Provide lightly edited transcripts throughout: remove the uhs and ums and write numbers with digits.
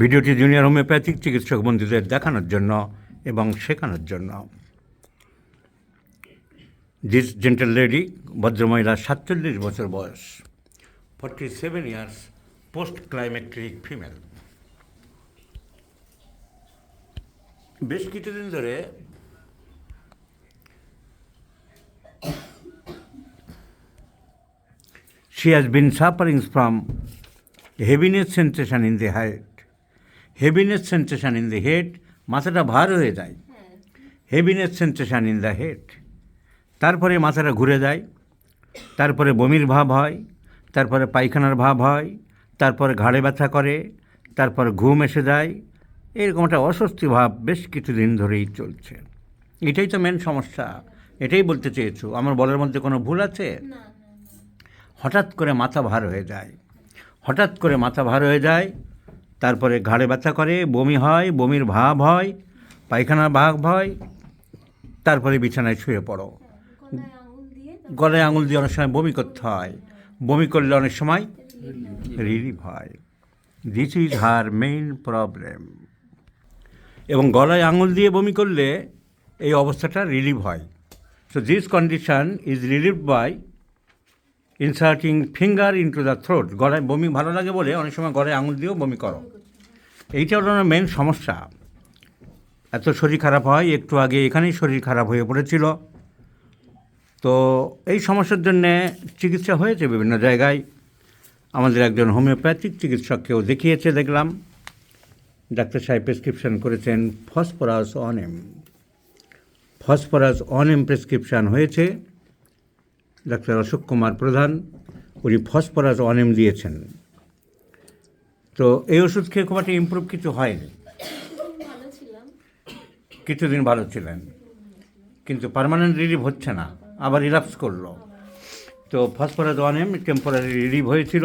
ভিডিওটি junior homeopathic চিকিৎসক বন্ধুদের দেখানোর জন্য এবং শেখানোর জন্য। দিস জেন্টাল লেডি, ভদ্রমহিলা, 47 বছর বয়স, 47 ইয়ার্স, পোস্ট ক্লাইম্যাক্ট্রিক ফিমেল। বেশ কিছুদিন ধরে she has been suffering from heaviness sensation in the head. Heaviness sensation in the head, মাথাটা ভার হয়ে যায়। Heaviness sensation in the head, তারপরে মাথাটা ঘুরে যায়, তারপরে বমির ভাব হয়, তারপরে পায়খানার ভাব হয়, তারপরে ঘাড়ে ব্যথা করে, তারপরে ঘুম এসে যায়। এরকম একটা অস্বস্তি ভাব বেশ কিছুদিন ধরেই চলছে। এটাই তো মেন সমস্যা, এটাই বলতে চেয়েছো। আমার বলার মধ্যে কোনো ভুল আছে? হঠাৎ করে মাথা ভার হয়ে যায়, হঠাৎ করে মাথা ভার হয়ে যায়, তারপরে ঘাড়ে ব্যথা করে, বমি হয়, বমির ভাব হয়, পায়খানার ভাব হয়, তারপরে বিছানায় শুয়ে পড়ো। গলায় আঙুল দিয়ে অনেক সময় বমি করতে হয়, বমি করলে অনেক সময় রিলিফ হয়। This is her main problem. এবং গলায় আঙুল দিয়ে বমি করলে এই অবস্থাটা রিলিভ হয়। So this condition is relieve by inserting finger into the throat. গলায় বমি ভালো লাগে বলে অনেক সময় গলায় আঙুল দিয়েও বমি করো। এইটা হলো মেন সমস্যা। এত শরীর খারাপ হয়, একটু আগে এখানেই শরীর খারাপ হয়ে পড়েছিল। তো এই সমস্যার জন্যে চিকিৎসা হয়েছে বিভিন্ন জায়গায়। আমাদের একজন হোমিওপ্যাথিক চিকিৎসককেও দেখিয়েছে দেখলাম। ডাক্তার সাহেব প্রেসক্রিপশান করেছেন ফসফরাস অনেম। ফসফরাস অনেম প্রেসক্রিপশান হয়েছে। ডাক্তার অশোক কুমার প্রধান, উনি ফসফরাস অনেম দিয়েছেন। তো এই ওষুধ খেয়ে খুব একটা ইমপ্রুভ কিছু হয়নি। কিছুদিন ভালো ছিলেন, কিন্তু পার্মানেন্ট রিলিভ হচ্ছে না, আবার রিল্যাপস করলো। তো ফসফরাস অনেম টেম্পোরারি রিলিভ হয়েছিল,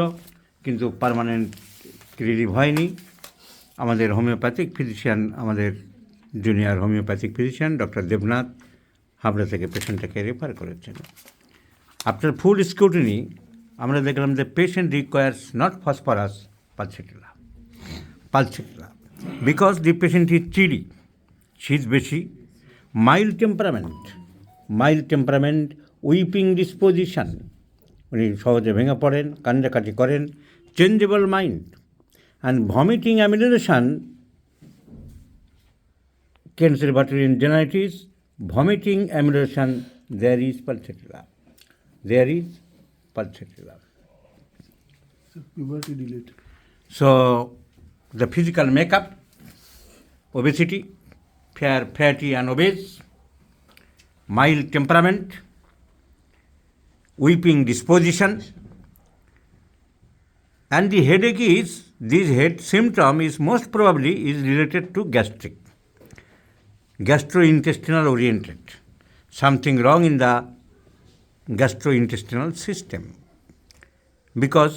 কিন্তু পার্মানেন্ট রিলিভ হয়নি। আমাদের হোমিওপ্যাথিক ফিজিশিয়ান, আমাদের junior homeopathic physician doctor Debnath Habra থেকে পেশেন্টটাকে রেফার করেছেন। আফটার ফুল স্ক্রুটিনি আমরা দেখলাম যে patient requires not phosphorus, pulsatilla, because the patient is CD, she is বেশি, মাইল্ড টেম্পারামেন্ট, উইপিং ডিসপোজিশন, উনি সহজে ভেঙে পড়েন, কান্নাকাটি করেন, changeable mind, and vomiting অ্যামিলেশন, Caneser-Bartholin genitis, vomiting emulation, there is pulsatilla. So puberty delayed. So the physical makeup, obesity, fair, fatty and obese, mild temperament, weeping disposition, and the headache is, this head symptom is most probably is related to gastrointestinal oriented, something wrong in the gastrointestinal system, because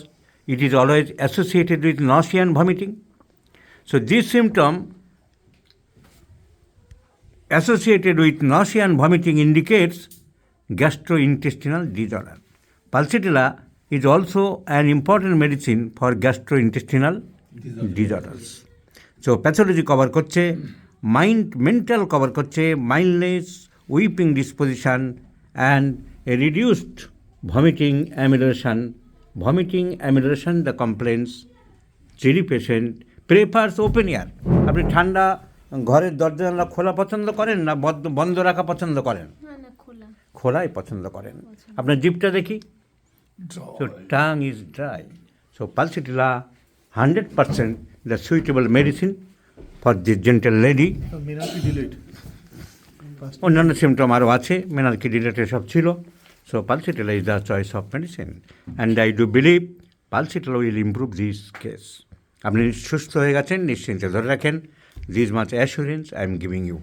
it is always associated with nausea and vomiting. So this symptom associated with nausea and vomiting indicates gastrointestinal disorder. Pulsatilla is also an important medicine for gastrointestinal disorders. So pathology cover করছে, mental cover করছে, mindless, weeping disposition and a reduced vomiting emulation, the complaints, CD patient prefers open air. আপনি ঠান্ডা ঘরের দরজা জানলা খোলা পছন্দ করেন না বন্ধ রাখা পছন্দ করেন? খোলাই পছন্দ করেন। আপনার জিভটা দেখি, so tongue is dry. So Pulsatilla 100% the suitable medicine for this gentle lady. Menarche delayed. অন্যান্য সিমটম আরও আছে, মেনার্কি রিলেটেড সব ছিল। So Pulsatilla is the choice of medicine, and I do believe Pulsatilla will improve this case. আপনি সুস্থ হয়ে গেছেন, নিশ্চিন্তে ধরে রাখেন। This much assurance I am giving you.